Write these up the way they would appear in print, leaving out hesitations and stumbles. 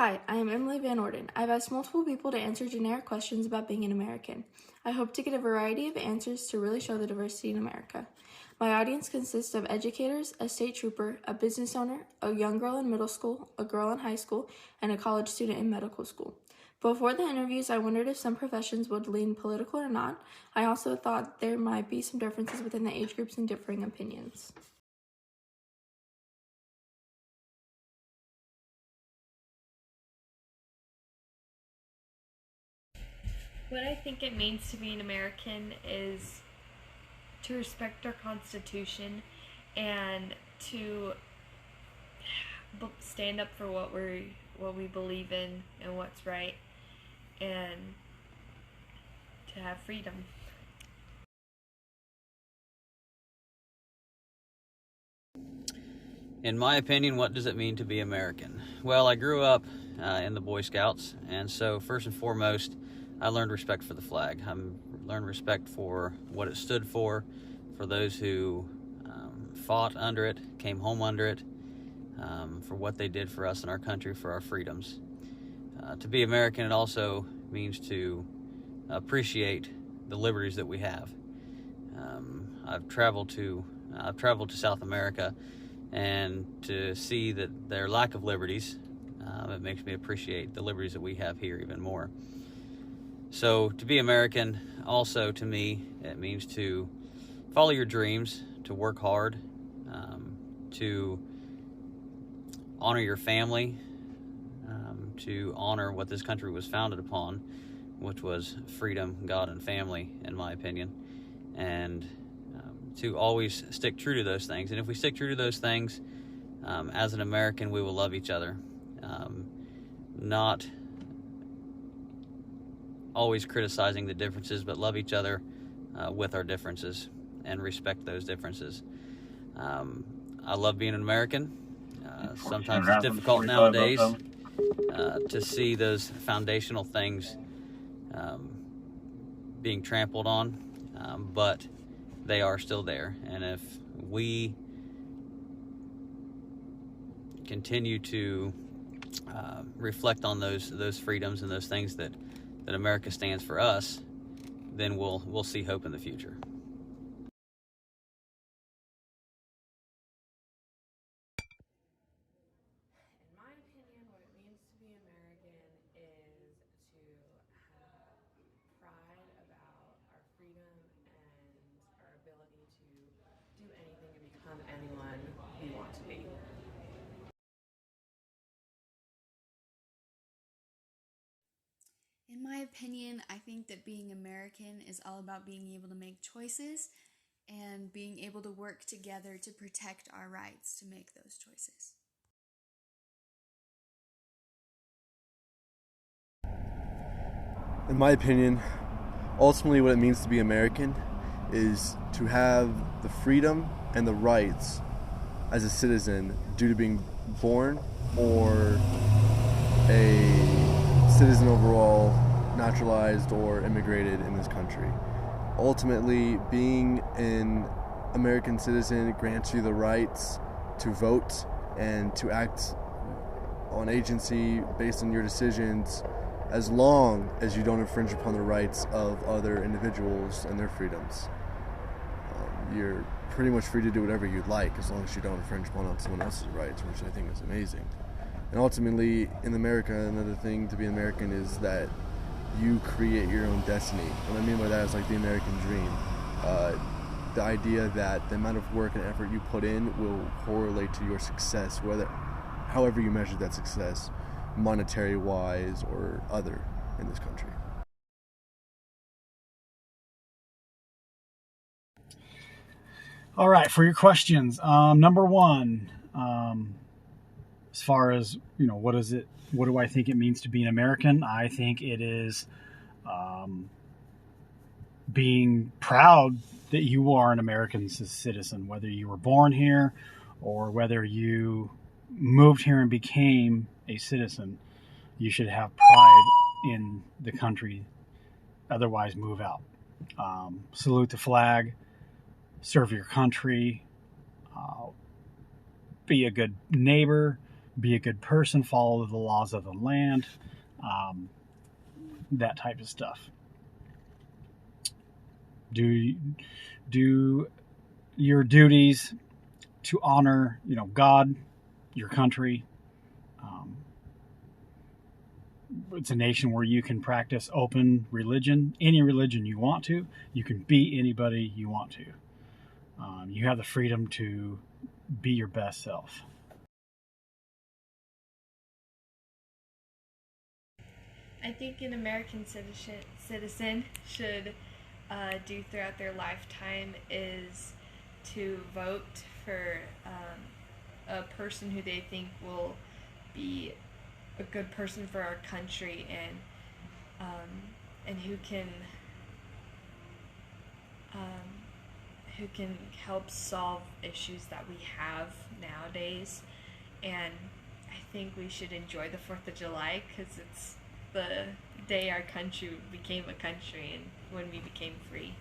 Hi, I am Emily Van Orden. I've asked multiple people to answer generic questions about being an American. I hope to get a variety of answers to really show the diversity in America. My audience consists of educators, a state trooper, a business owner, a young girl in middle school, a girl in high school, and a college student in medical school. Before the interviews, I wondered if some professions would lean political or not. I also thought there might be some differences within the age groups and differing opinions. What I think it means to be an American is to respect our Constitution and to stand up for what we believe in and what's right, and to have freedom. In my opinion, what does it mean to be American? Well, I grew up in the Boy Scouts, and so first and foremost, I learned respect for the flag. I learned respect for what it stood for those who fought under it, came home under it, for what they did for us in our country, for our freedoms. To be American, it also means to appreciate the liberties that we have. I've traveled to South America, and to see that their lack of liberties, it makes me appreciate the liberties that we have here even more. So to be American, also to me, it means to follow your dreams, to work hard, to honor your family, to honor what this country was founded upon, which was freedom, God, and family, in my opinion, and to always stick true to those things. And if we stick true to those things, as an American, we will love each other. Not always criticizing the differences, but love each other with our differences and respect those differences. I love being an American. Sometimes it's difficult nowadays to see those foundational things being trampled on, but they are still there. And if we continue to reflect on those freedoms and those things that America stands for us, then we'll see hope in the future. In my opinion, what it means to be American is to have pride about our freedom and our ability to do anything and become anyone we want to be. In my opinion, I think that being American is all about being able to make choices and being able to work together to protect our rights to make those choices. In my opinion, ultimately what it means to be American is to have the freedom and the rights as a citizen due to being born or a citizen overall, naturalized or immigrated in this country. Ultimately, being an American citizen grants you the rights to vote and to act on agency based on your decisions, as long as you don't infringe upon the rights of other individuals and their freedoms. You're pretty much free to do whatever you'd like as long as you don't infringe upon someone else's rights, which I think is amazing. And ultimately, in America, another thing to be American is that you create your own destiny. What I mean by that is like the American dream. The idea that the amount of work and effort you put in will correlate to your success, however you measure that success, monetary-wise or other, in this country. All right, for your questions, number one, as far as, what do I think it means to be an American? I think it is being proud that you are an American citizen, whether you were born here or whether you moved here and became a citizen. You should have pride in the country, otherwise move out. Salute the flag, serve your country, be a good neighbor, be a good person, follow the laws of the land, that type of stuff. Do your duties to honor, God, your country. It's a nation where you can practice open religion, any religion you want to. You can be anybody you want to. You have the freedom to be your best self. I think an American citizen should do throughout their lifetime is to vote for a person who they think will be a good person for our country, and who can help solve issues that we have nowadays. And I think we should enjoy the 4th of July because it's the day our country became a country and when we became free.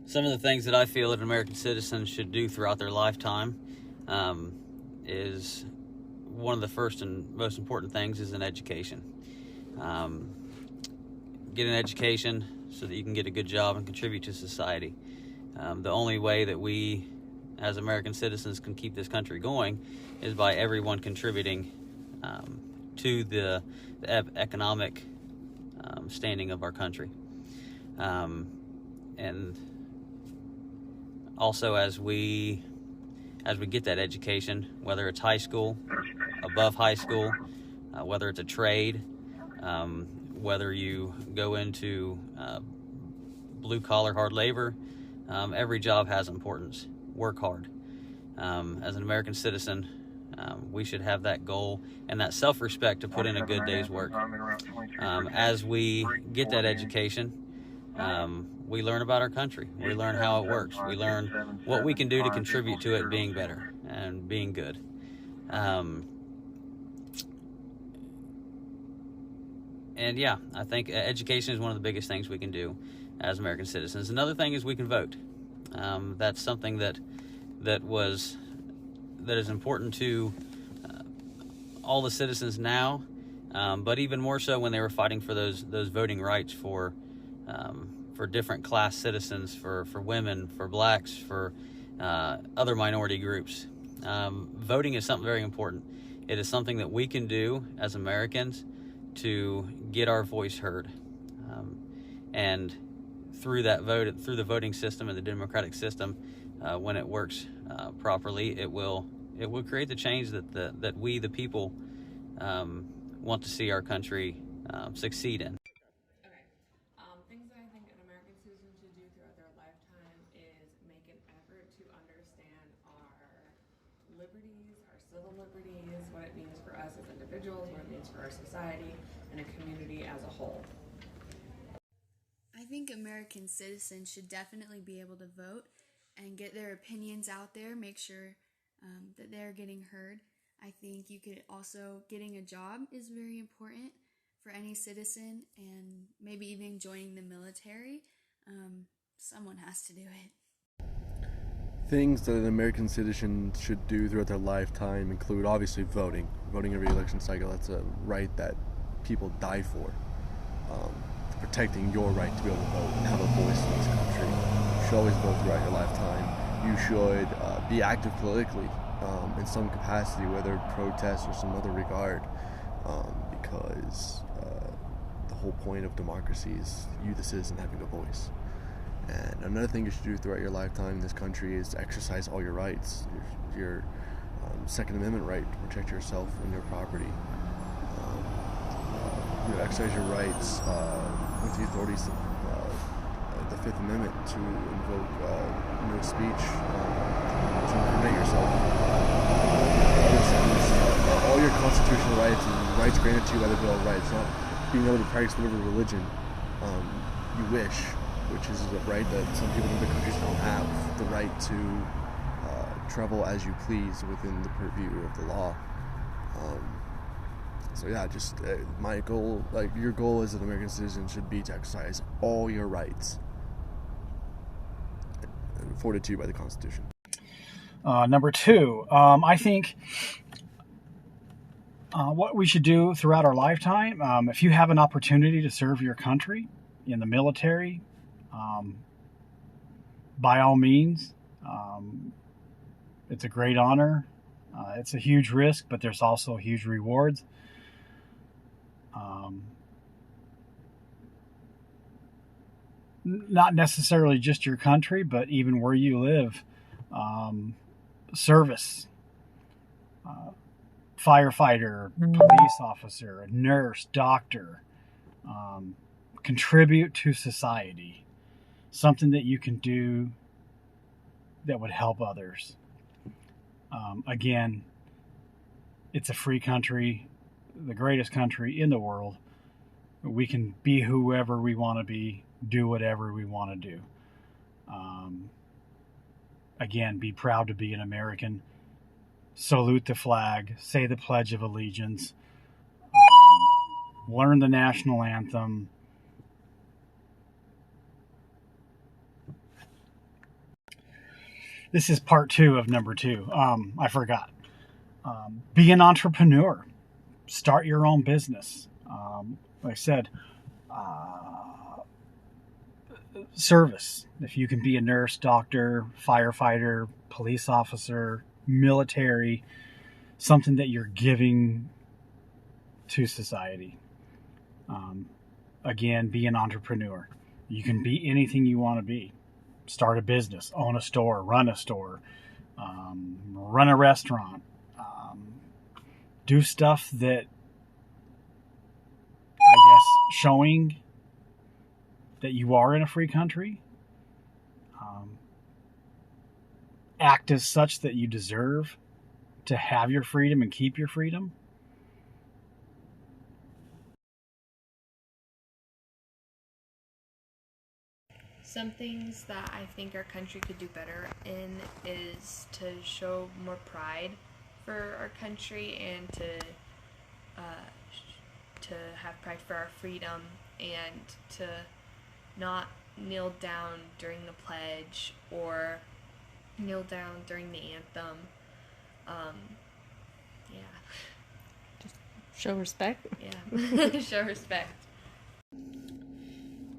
Some of the things that I feel that an American citizen should do throughout their lifetime is one of the first and most important things is an education. Get an education so that you can get a good job and contribute to society. The only way that we as American citizens can keep this country going is by everyone contributing to the economic standing of our country. And also as we get that education, whether it's high school, above high school, whether it's a trade, whether you go into blue-collar hard labor, every job has importance. Work hard. As an American citizen, we should have that goal and that self-respect to put in a good day's work. As we get that education, we learn about our country. We learn how it works. We learn what we can do to contribute to it being better and being good. And yeah, I think education is one of the biggest things we can do as American citizens. Another thing is we can vote. That's something that is important to all the citizens now, but even more so when they were fighting for those voting rights for different class citizens, for women, for blacks, for other minority groups. Voting is something very important. It is something that we can do as Americans to get our voice heard, and through the voting system and the democratic system, when it works properly, it will create the change that we, the people, want to see our country succeed in. Okay. Things that I think an American citizen should do throughout their lifetime is make an effort to understand our liberties, our civil liberties, what it means for us as individuals, what it means for our society, and a community as a whole. I think American citizens should definitely be able to vote and get their opinions out there, make sure that they're getting heard. I think getting a job is very important for any citizen, and maybe even joining the military. Someone has to do it. Things that an American citizen should do throughout their lifetime include obviously voting every election cycle. That's a right that people die for. Protecting your right to be able to vote and have a voice in this country. You should always vote throughout your lifetime. You should be active politically in some capacity, whether protest or some other regard, because the whole point of democracy is you, the citizen, having a voice. And another thing you should do throughout your lifetime in this country is to exercise all your rights. Your Second Amendment right to protect yourself and your property. Exercise your rights with the authorities of the Fifth Amendment to invoke no speech, to incriminate yourself. All your constitutional rights and rights granted to you by the Bill of Rights, not being able to practice whatever religion you wish, which is a right that some people in other countries don't have, the right to travel as you please within the purview of the law. So yeah, just my goal, your goal as an American citizen should be to exercise all your rights afforded to you by the Constitution. Number two, I think What we should do throughout our lifetime, if you have an opportunity to serve your country in the military, by all means, it's a great honor. It's a huge risk, but there's also huge rewards. Not necessarily just your country, but even where you live. Service, firefighter, police officer, nurse, doctor, contribute to society. Something that you can do that would help others. Again, it's a free country, the greatest country in the world. We can be whoever we want to be, do whatever we want to do. Again, be proud to be an American. Salute the flag, say the Pledge of Allegiance, learn the national anthem. This is part 2 of number 2. I forgot. Be an entrepreneur. Start your own business. Like I said, service. If you can be a nurse, doctor, firefighter, police officer, military, something that you're giving to society. Again, be an entrepreneur. You can be anything you want to be. Start a business, own a store, run a restaurant, do stuff that, I guess, showing that you are in a free country. Act as such that you deserve to have your freedom and keep your freedom. Some things that I think our country could do better in is to show more pride for our country and to have pride for our freedom and to not kneel down during the pledge or kneel down during the anthem. Just show respect. Yeah, show respect.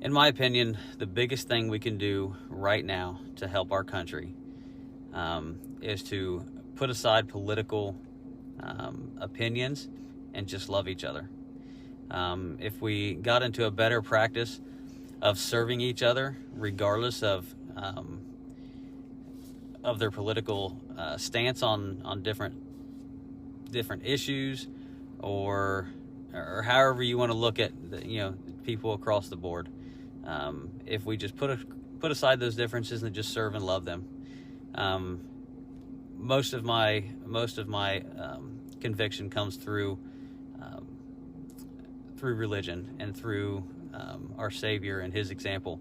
In my opinion, the biggest thing we can do right now to help our country is to put aside political opinions and just love each other. If we got into a better practice of serving each other, regardless of their political stance on different issues, or however you want to look at people across the board. If we just put aside those differences and just serve and love them, most of my conviction comes through religion and through our Savior and His example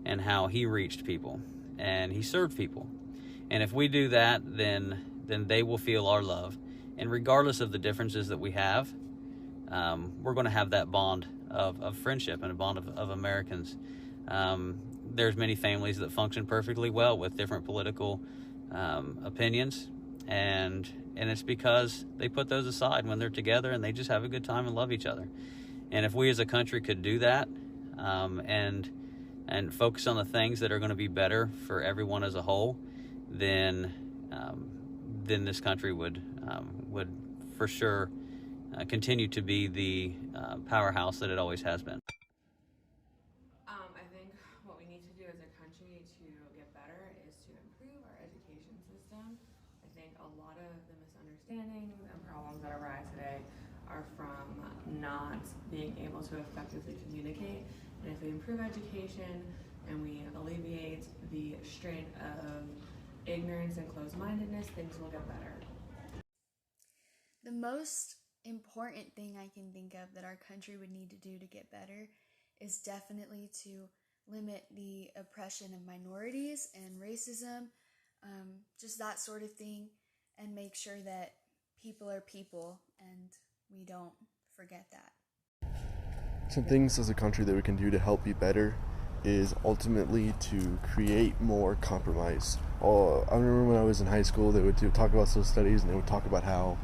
and how He reached people and He served people. And if we do that, then they will feel our love. And regardless of the differences that we have, we're going to have that bond of friendship and a bond of Americans. There's many families that function perfectly well with different political opinions, and it's because they put those aside when they're together and they just have a good time and love each other. And if we as a country could do that, and focus on the things that are going to be better for everyone as a whole, then this country would for sure continue to be the powerhouse that it always has been. I think what we need to do as a country to get better is to improve our education system. I think a lot of the misunderstandings and problems that arise today are from not being able to effectively communicate. And if we improve education and we alleviate the strain of ignorance and closed-mindedness, things will get better. The most important thing I can think of that our country would need to do to get better is definitely to limit the oppression of minorities and racism, just that sort of thing, and make sure that people are people and we don't forget that. Some things as a country that we can do to help be better is ultimately to create more compromise. I remember when I was in high school, they would talk about social studies, and they would talk about how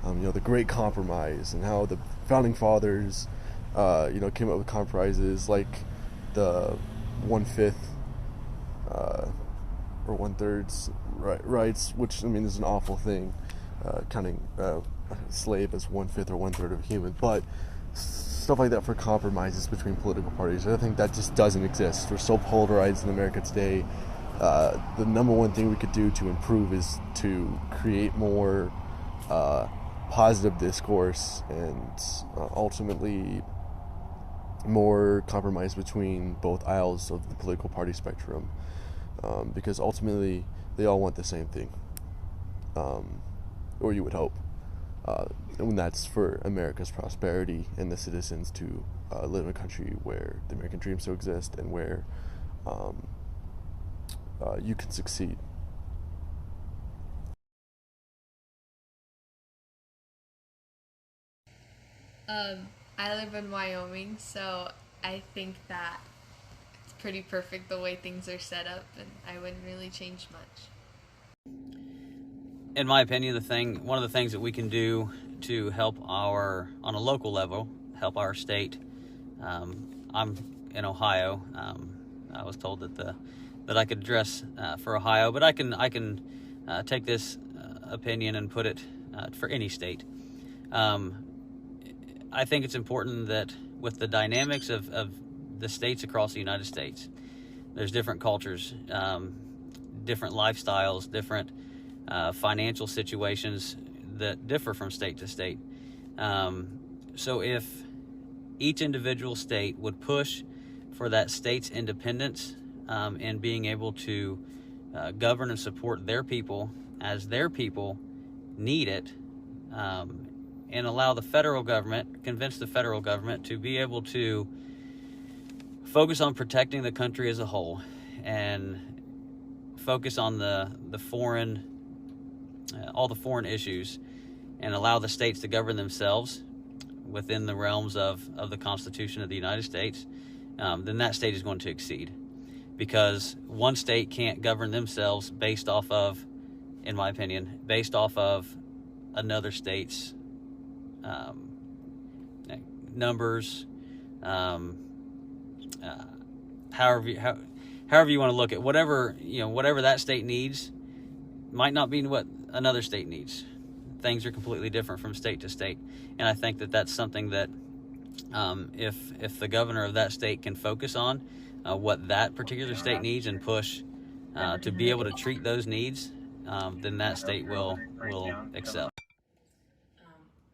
the Great Compromise, and how the founding fathers, came up with compromises like the 1/5 or 1/3 rights, which is an awful thing, counting a slave as 1/5 or 1/3 of a human, but stuff like that for compromises between political parties. I think that just doesn't exist. We're so polarized in America today. The number one thing we could do to improve is to create more positive discourse and ultimately more compromise between both aisles of the political party spectrum, because ultimately they all want the same thing, or you would hope, and that's for America's prosperity and the citizens to live in a country where the American dream still exists and where you can succeed. I live in Wyoming, so I think that it's pretty perfect the way things are set up, and I wouldn't really change much. In my opinion, one of the things that we can do to help on a local level, help our state. I'm in Ohio. I was told that I could address for Ohio, but I can take this opinion and put it for any state. I think it's important that with the dynamics of the states across the United States, there's different cultures, different lifestyles, different financial situations that differ from state to state. So if each individual state would push for that state's independence and being able to govern and support their people as their people need it, and allow the federal government, convince the federal government to be able to focus on protecting the country as a whole and focus on the foreign, all the foreign issues, and allow the states to govern themselves within the realms of the Constitution of the United States, then that state is going to exceed. Because one state can't govern themselves based off of, in my opinion, based off of another state's numbers, however you want to look at whatever that state needs might not be what another state needs. Things are completely different from state to state, and I think that that's something that if the governor of that state can focus on what that particular state needs and push to be able to treat those needs, then that state will excel.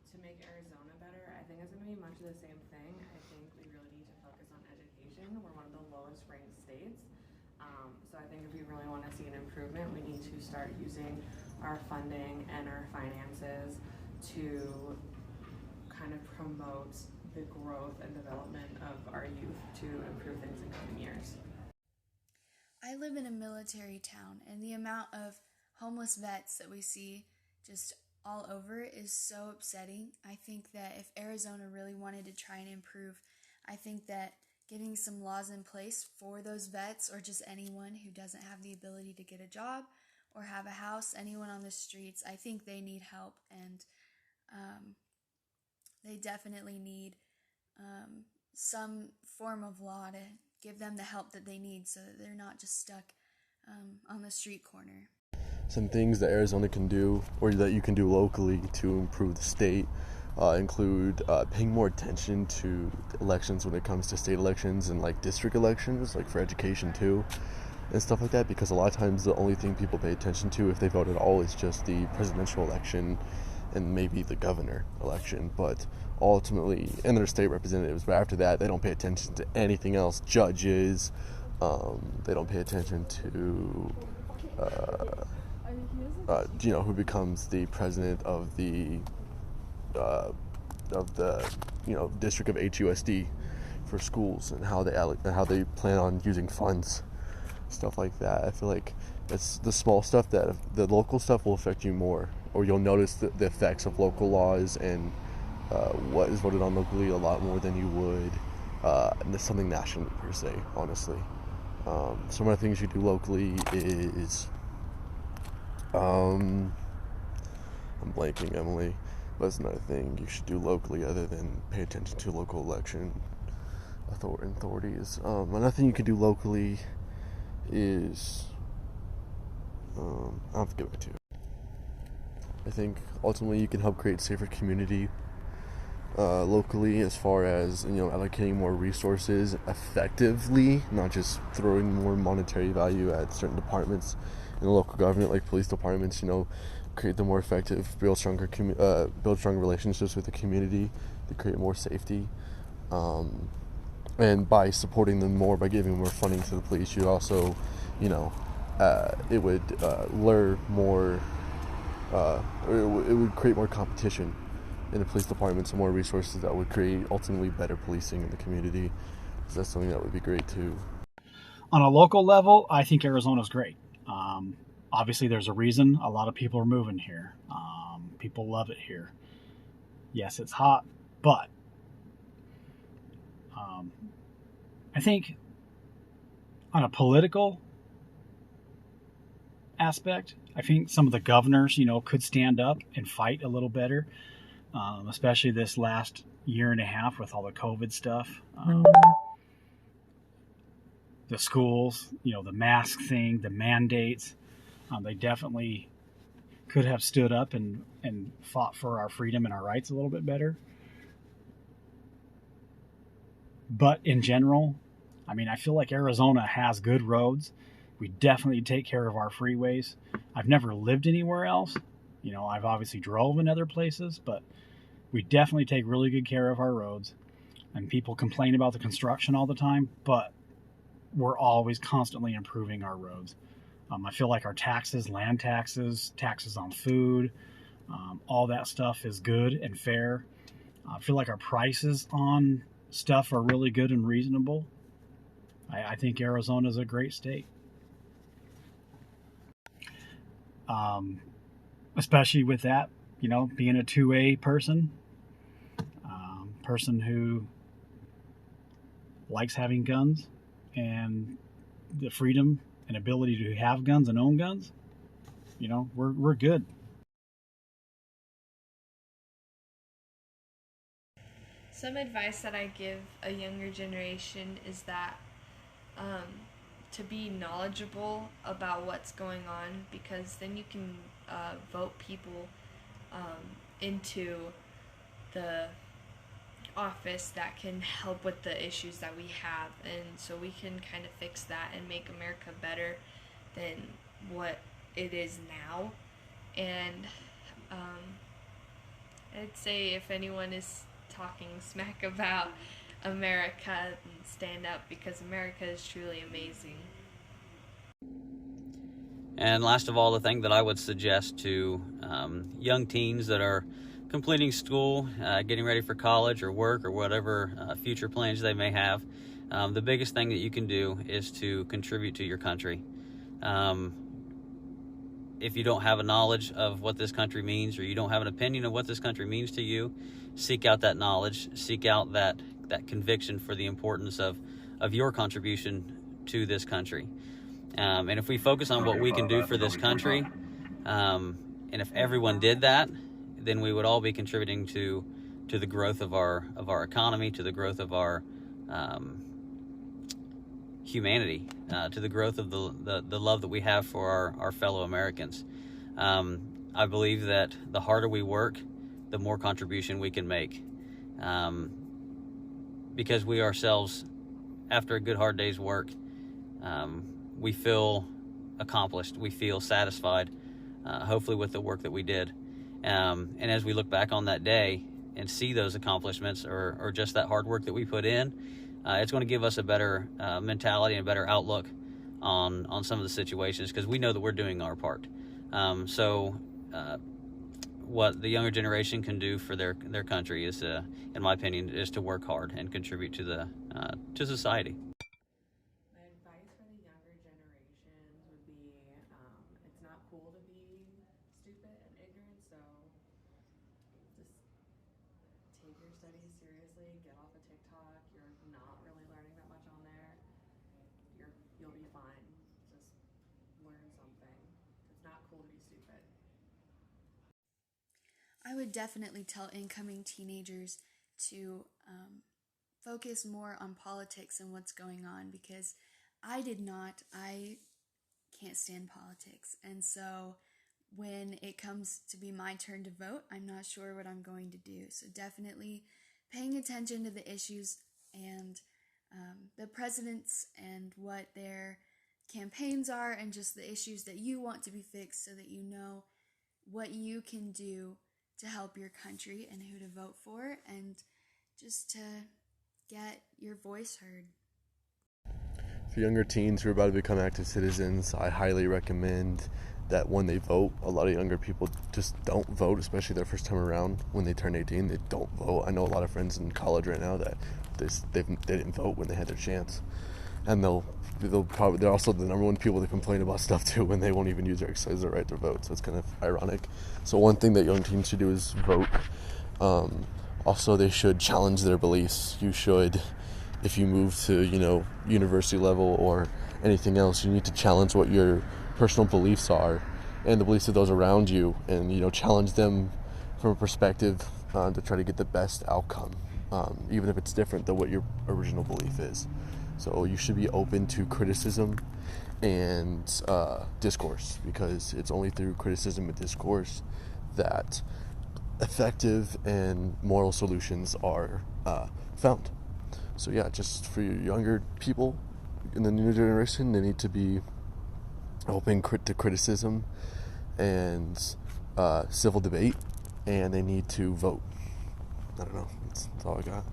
To make Arizona better, I think it's going to be much of the same thing. I think we really need to focus on education. We're one of the lowest ranked states. So I think if we really want to see an improvement, we need to start using our funding and our finances to kind of promote the growth and development of our youth to improve things in coming years. I live in a military town, and the amount of homeless vets that we see just all over is so upsetting. I think that if Arizona really wanted to try and improve, I think that getting some laws in place for those vets, or just anyone who doesn't have the ability to get a job or have a house, anyone on the streets, I think they need help, and they definitely need some form of law to give them the help that they need so that they're not just stuck on the street corner. Some things that Arizona can do, or that you can do locally to improve the state, include paying more attention to elections when it comes to state elections and like district elections, like for education too, and stuff like that, because a lot of times the only thing people pay attention to, if they vote at all, is just the presidential election and maybe the governor election, but ultimately, and their state representatives, but after that they don't pay attention to anything else. Judges, they don't pay attention to who becomes the president of the district of HUSD for schools, and how they plan on using funds, stuff like that. I feel like it's the small stuff that the local stuff will affect you more, or you'll notice the effects of local laws and what is voted on locally a lot more than you would something nationally per se, honestly. Some of the things you do locally is I'm blanking, Emily. That's another thing you should do locally other than pay attention to local election authorities. Another thing you can do locally is I'll have to get back to you. I think ultimately you can help create a safer community locally, as far as allocating more resources effectively, not just throwing more monetary value at certain departments in the local government, like police departments. Create them more effective, build stronger relationships with the community to create more safety, and by supporting them more, by giving more funding to the police, you also it would lure more it would create more competition in the police departments and more resources that would create ultimately better policing in the community. So that's something that would be great too. On a local level, I think Arizona's great. Obviously, there's a reason a lot of people are moving here. People love it here. Yes, it's hot, but I think on a political aspect, I think some of the governors, could stand up and fight a little better, especially this last year and a half with all the COVID stuff. The schools, the mask thing, the mandates. They definitely could have stood up and fought for our freedom and our rights a little bit better. But in general, I feel like Arizona has good roads. We definitely take care of our freeways. I've never lived anywhere else. I've obviously drove in other places, but we definitely take really good care of our roads. And people complain about the construction all the time, but we're always constantly improving our roads. I feel like our taxes, land taxes, taxes on food, all that stuff is good and fair. I feel like our prices on stuff are really good and reasonable. I think Arizona is a great state. Especially with that, being a 2A person who likes having guns and the freedom and ability to have guns and own guns, we're good. Some advice that I give a younger generation is that to be knowledgeable about what's going on, because then you can vote people into the office that can help with the issues that we have, and so we can kind of fix that and make America better than what it is now. And I'd say if anyone is talking smack about America, stand up, because America is truly amazing. And last of all, the thing that I would suggest to young teens that are completing school, getting ready for college or work or whatever future plans they may have, the biggest thing that you can do is to contribute to your country. If you don't have a knowledge of what this country means, or you don't have an opinion of what this country means to you, seek out that knowledge, seek out that conviction for the importance of your contribution to this country. And if we focus on what we can do for this country, and if everyone did that, then we would all be contributing to the growth of our economy, to the growth of our humanity, to the growth of the love that we have for our fellow Americans. I believe that the harder we work, the more contribution we can make, because we ourselves, after a good hard day's work, we feel accomplished, we feel satisfied, hopefully with the work that we did. And as we look back on that day and see those accomplishments, or just that hard work that we put in, it's going to give us a better mentality and a better outlook on some of the situations, because we know that we're doing our part. So what the younger generation can do for their country is, in my opinion, is to work hard and contribute to society. My advice for the younger generations would be, it's not cool to be stupid and ignorant, so just take your studies seriously, get off of TikTok. You're not really learning that much on there. You'll be fine. Just learn something. It's not cool to be stupid. I would definitely tell incoming teenagers to focus more on politics and what's going on, because I did not. I can't stand politics. And so when it comes to be my turn to vote, I'm not sure what I'm going to do. So definitely paying attention to the issues and the presidents and what their campaigns are, and just the issues that you want to be fixed, so that you know what you can do to help your country and who to vote for, and just to get your voice heard. For younger teens who are about to become active citizens, I highly recommend that when they vote, a lot of younger people just don't vote, especially their first time around. When they turn 18, they don't vote. I know a lot of friends in college right now that they didn't vote when they had their chance, and they're also the number one people that complain about stuff too, when they won't even use their exercise right to vote. So it's kind of ironic. So one thing that young teens should do is vote. Also, they should challenge their beliefs. You should, if you move to, university level or anything else, you need to challenge what your personal beliefs are and the beliefs of those around you, and, challenge them from a perspective to try to get the best outcome, even if it's different than what your original belief is. So you should be open to criticism and discourse, because it's only through criticism and discourse that effective and moral solutions are found. So yeah, just for your younger people in the new generation, they need to be open to criticism and civil debate, and they need to vote. I don't know, that's all I got.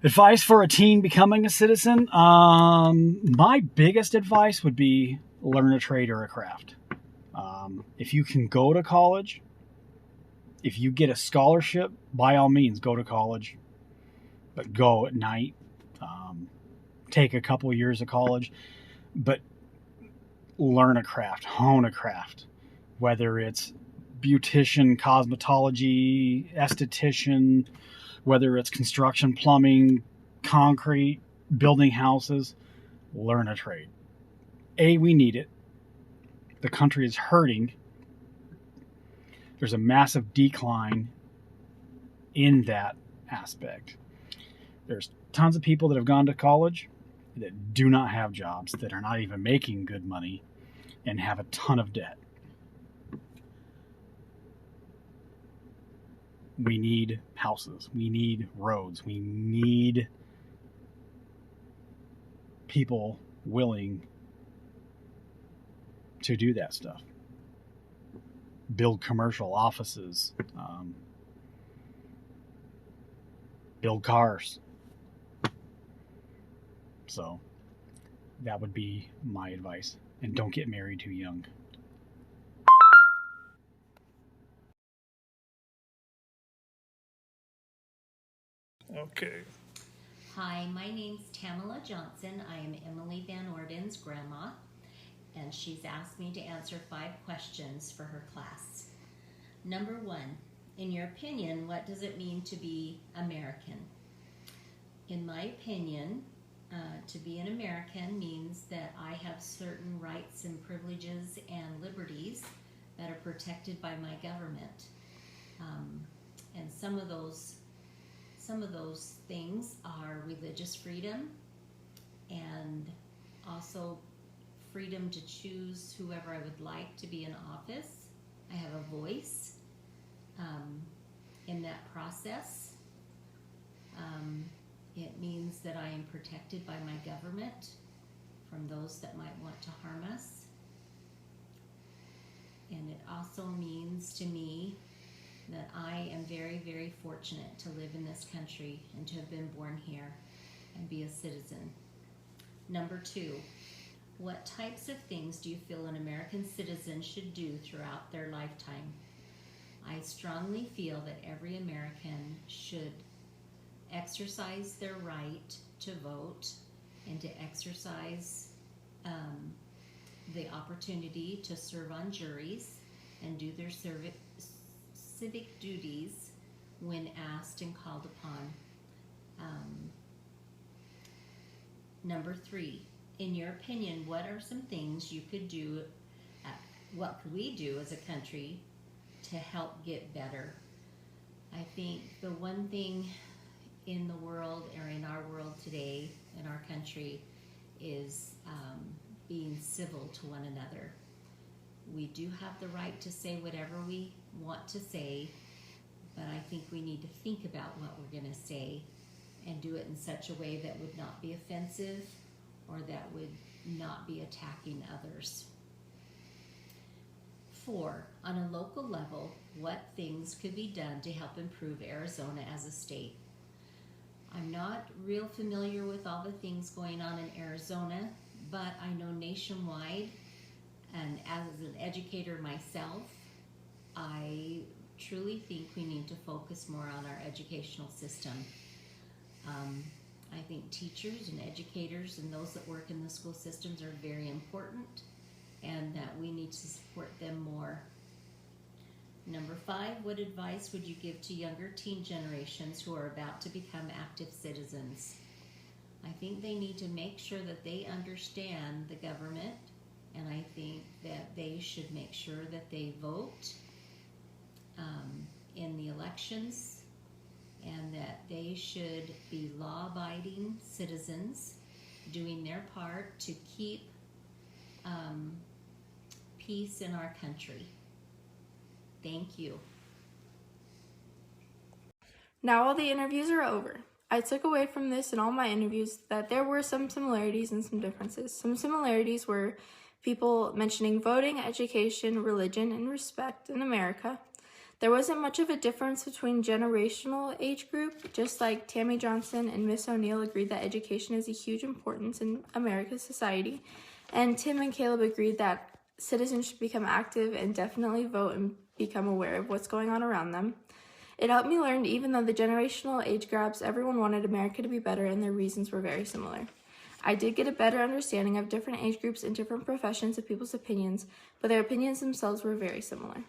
Advice for a teen becoming a citizen? My biggest advice would be learn a trade or a craft. If you can go to college, if you get a scholarship, by all means, go to college, but go at night. Take a couple years of college, but learn a craft, hone a craft, whether it's beautician, cosmetology, esthetician, whether it's construction, plumbing, concrete, building houses. Learn a trade. We need it. The country is hurting. There's a massive decline in that aspect. There's tons of people that have gone to college that do not have jobs, that are not even making good money, and have a ton of debt. We need houses. We need roads. We need people willing to do that stuff. Build commercial offices. Build cars. So that would be my advice. And don't get married too young. Okay. Hi, my name's Tamala Johnson. I am Emily Van Orden's grandma, and she's asked me to answer 5 questions for her class. Number 1, in your opinion, what does it mean to be American? In my opinion, to be an American means that I have certain rights and privileges and liberties that are protected by my government. And some of those things are religious freedom, and also freedom to choose whoever I would like to be in office. I have a voice in that process. It means that I am protected by my government from those that might want to harm us. And it also means to me that I am very, very fortunate to live in this country and to have been born here and be a citizen. Number 2, what types of things do you feel an American citizen should do throughout their lifetime? I strongly feel that every American should exercise their right to vote and to exercise the opportunity to serve on juries and do their civic duties when asked and called upon. Number 3, in your opinion, what are some things you could do, what could we do as a country to help get better. I think the one thing in the world, or in our world today, in our country, is being civil to one another. We do have the right to say whatever we want to say, but I think we need to think about what we're going to say and do it in such a way that would not be offensive or that would not be attacking others. 4, on a local level, what things could be done to help improve Arizona as a state? I'm not real familiar with all the things going on in Arizona, but I know nationwide, and as an educator myself, I truly think we need to focus more on our educational system. I think teachers and educators and those that work in the school systems are very important, and that we need to support them more. Number 5, what advice would you give to younger teen generations who are about to become active citizens? I think they need to make sure that they understand the government, and I think that they should make sure that they vote in the elections, and that they should be law-abiding citizens doing their part to keep peace in our country. Thank you. Now all the interviews are over. I took away from this and all my interviews that there were some similarities and some differences. Some similarities were people mentioning voting, education, religion, and respect in America. There wasn't much of a difference between generational age group, just like Tammy Johnson and Miss O'Neill agreed that education is a huge importance in America's society. And Tim and Caleb agreed that citizens should become active and definitely vote and become aware of what's going on around them. It helped me learn even though the generational age gaps, everyone wanted America to be better and their reasons were very similar. I did get a better understanding of different age groups and different professions of people's opinions, but their opinions themselves were very similar.